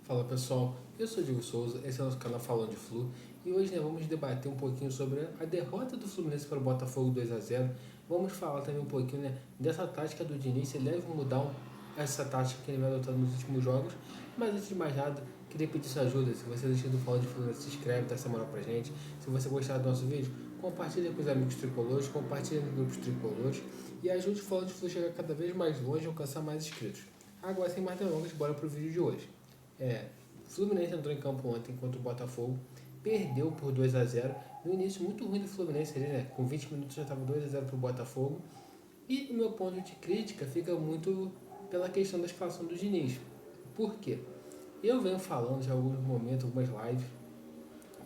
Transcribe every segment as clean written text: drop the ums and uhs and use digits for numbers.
Fala pessoal, eu sou o Diego Souza, esse é o nosso canal Falando de Flu e hoje vamos debater um pouquinho sobre a derrota do Fluminense para o Botafogo 2-0. Vamos falar também um pouquinho dessa tática do Diniz, se ele deve mudar essa tática que ele vem adotando nos últimos jogos. Mas antes de mais nada, queria pedir sua ajuda. Se você assistiu do Falando de Flu, se inscreve, dá essa moral pra gente. Se você gostar do nosso vídeo, compartilha com os amigos tricolores, compartilha nos grupos tricolores e ajude o Falando de Flu a chegar cada vez mais longe e alcançar mais inscritos. Agora, sem mais delongas, bora pro vídeo de hoje. O Fluminense entrou em campo ontem contra o Botafogo, perdeu por 2-0. No início muito ruim do Fluminense ali, né? Com 20 minutos já estava 2-0 para o Botafogo. E o meu ponto de crítica fica muito pela questão da escalação do Diniz. Por quê? Eu venho falando já em alguns momentos, algumas lives,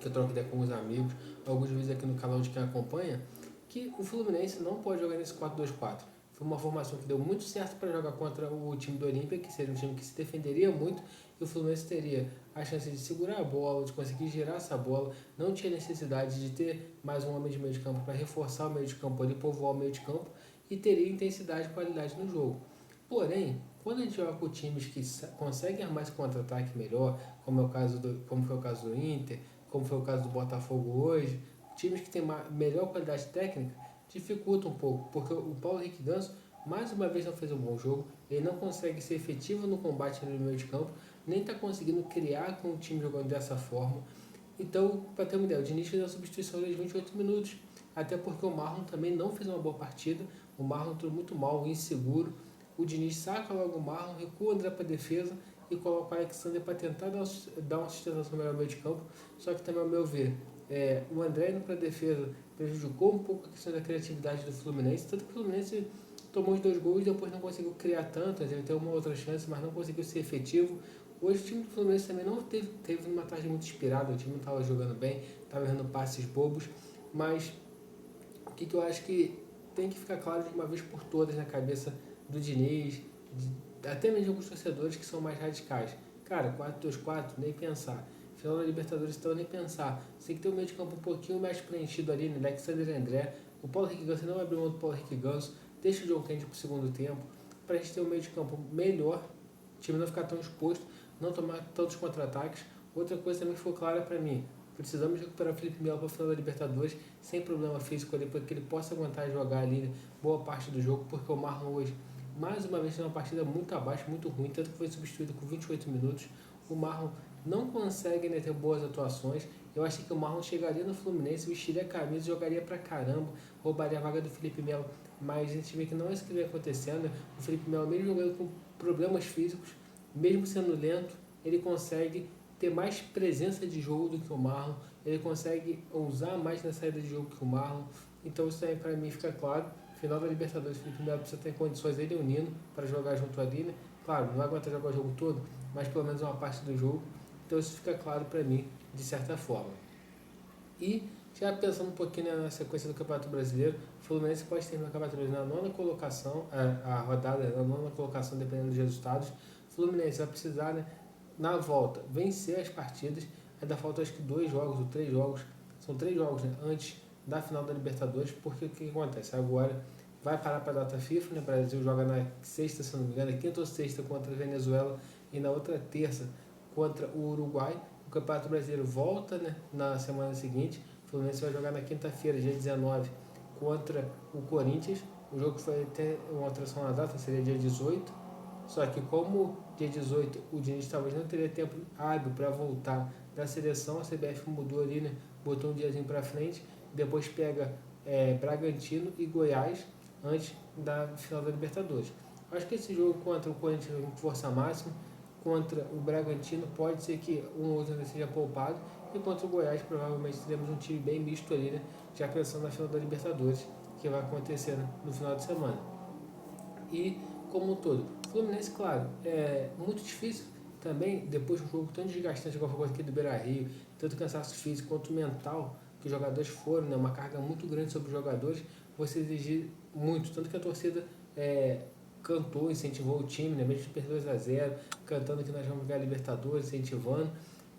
que eu troco ideia com os amigos, alguns vídeos aqui no canal de quem acompanha, que o Fluminense não pode jogar nesse 4-2-4. Foi uma formação que deu muito certo para jogar contra o time do Olímpia, que seria um time que se defenderia muito, e o Fluminense teria a chance de segurar a bola, de conseguir girar essa bola, não tinha necessidade de ter mais um homem de meio de campo para reforçar o meio de campo ali, povoar o meio de campo, e teria intensidade e qualidade no jogo. Porém, quando a gente joga com times que conseguem armar esse contra-ataque melhor, como foi o caso do Inter, como foi o caso do Botafogo hoje, times que têm uma melhor qualidade técnica, dificulta um pouco, porque o Paulo Henrique Ganso mais uma vez não fez um bom jogo, ele não consegue ser efetivo no combate no meio de campo, nem está conseguindo criar com o time jogando dessa forma. Então, para ter uma ideia, o Diniz fez a substituição de 28 minutos, até porque o Marlon também não fez uma boa partida, o Marlon entrou muito mal, inseguro, o Diniz saca logo o Marlon, recua o André para a defesa e coloca o Alexander para tentar dar uma sustentação melhor no meio de campo, só que também, ao meu ver, o André indo para a defesa prejudicou um pouco a questão da criatividade do Fluminense, tanto que o Fluminense tomou os 2 gols e depois não conseguiu criar tanto, ele teve uma outra chance, mas não conseguiu ser efetivo. Hoje o time do Fluminense também não teve uma tarde muito inspirada, o time não estava jogando bem, estava errando passes bobos, mas o que eu acho que tem que ficar claro de uma vez por todas na cabeça do Diniz, até mesmo de alguns torcedores que são mais radicais. Cara, 4-2-4, nem pensar. Final da Libertadores, então, nem pensar. Você tem que ter um meio de campo um pouquinho mais preenchido ali, né? Alexander e André. O Paulo Henrique Ganso não abriu mão do Paulo Henrique Ganso. Deixa o John Kennedy pro segundo tempo. Pra gente ter um meio de campo melhor. O time não ficar tão exposto. Não tomar tantos contra-ataques. Outra coisa também que ficou clara pra mim. Precisamos recuperar o Felipe Melo para a final da Libertadores sem problema físico ali, para que ele possa aguentar jogar ali, né, boa parte do jogo, porque o Marlon hoje, mais uma vez, tem uma partida muito abaixo, muito ruim, tanto que foi substituído com 28 minutos. O Marlon não consegue, né, ter boas atuações. Eu achei que o Marlon chegaria no Fluminense, vestiria a camisa, jogaria pra caramba, roubaria a vaga do Felipe Melo, mas a gente vê que não é isso que vem acontecendo. Né? O Felipe Melo, mesmo jogando com problemas físicos, mesmo sendo lento, ele consegue ter mais presença de jogo do que o Marlon, ele consegue ousar mais na saída de jogo que o Marlon. Então isso aí para mim fica claro. Final da Libertadores, o Felipe Melo precisa ter condições, ele e o Nino, para jogar junto ali, né? Claro, não vai aguentar jogar o jogo todo, mas pelo menos uma parte do jogo. Então isso fica claro para mim, de certa forma. E já pensando um pouquinho, né, na sequência do Campeonato Brasileiro, o Fluminense pode terminar o Campeonato Brasileiro na nona colocação, a rodada na nona colocação, dependendo dos resultados. O Fluminense vai precisar, né, na volta, vencer as partidas. Ainda faltam acho que 2 jogos ou 3 jogos, são 3 jogos, né, antes da final da Libertadores, porque o que acontece? Agora vai parar para a data FIFA, né? O Brasil joga na sexta, se não me engano, quinta ou sexta contra a Venezuela e na outra terça contra o Uruguai. O Campeonato Brasileiro volta, né, na semana seguinte. O Fluminense vai jogar na quinta-feira, dia 19, contra o Corinthians. O jogo foi até uma alteração na data, seria dia 18. Só que como dia 18 o Diniz talvez não teria tempo hábil para voltar da seleção, a CBF mudou ali, né? Botou um diazinho para frente, depois pega Bragantino e Goiás antes da final da Libertadores. Acho que esse jogo contra o Corinthians com força máxima, contra o Bragantino pode ser que um ou outro seja poupado, e contra o Goiás provavelmente teremos um time bem misto ali, né? Já pensando na final da Libertadores, que vai acontecer, né, no final de semana. E como um todo, Fluminense, claro, é muito difícil também, depois de um jogo tão desgastante igual foi aqui do Beira-Rio, tanto cansaço físico quanto mental que os jogadores foram, né, uma carga muito grande sobre os jogadores, você exigir muito, tanto que a torcida cantou, incentivou o time, né, mesmo de 2-0, cantando que nós vamos ganhar a Libertadores, incentivando,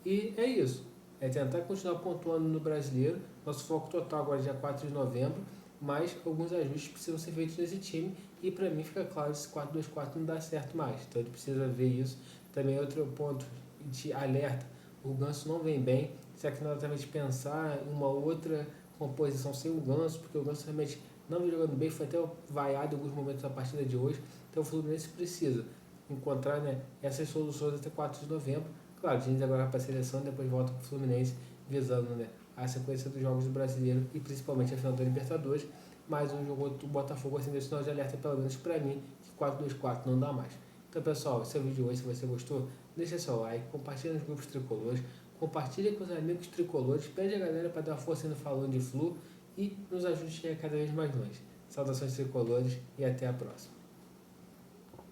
e é isso, é tentar continuar pontuando no Brasileiro, nosso foco total agora é dia 4 de novembro, mas alguns ajustes precisam ser feitos nesse time e para mim fica claro que esse 4-2-4 não dá certo mais, então ele precisa ver isso. Também outro ponto te alerta, o Ganso não vem bem, será que não é exatamente pensar em uma outra composição sem o Ganso, porque o Ganso realmente não vem jogando bem, foi até vaiado em alguns momentos da partida de hoje, então o Fluminense precisa encontrar, né, essas soluções até 4 de novembro. Claro, o Diniz agora vai para a seleção, depois volta para o Fluminense, visando, né, a sequência dos jogos do Brasileiro e principalmente a final da Libertadores, mas um jogo do Botafogo assim, desse sinal de alerta, pelo menos para mim, que 4-2-4 não dá mais. Então, pessoal, esse é o vídeo de hoje. Se você gostou, deixa seu like, compartilha nos grupos tricolores, compartilha com os amigos tricolores, pede a galera para dar força no Falando de Flu e nos ajude a chegar cada vez mais longe. Saudações tricolores e até a próxima.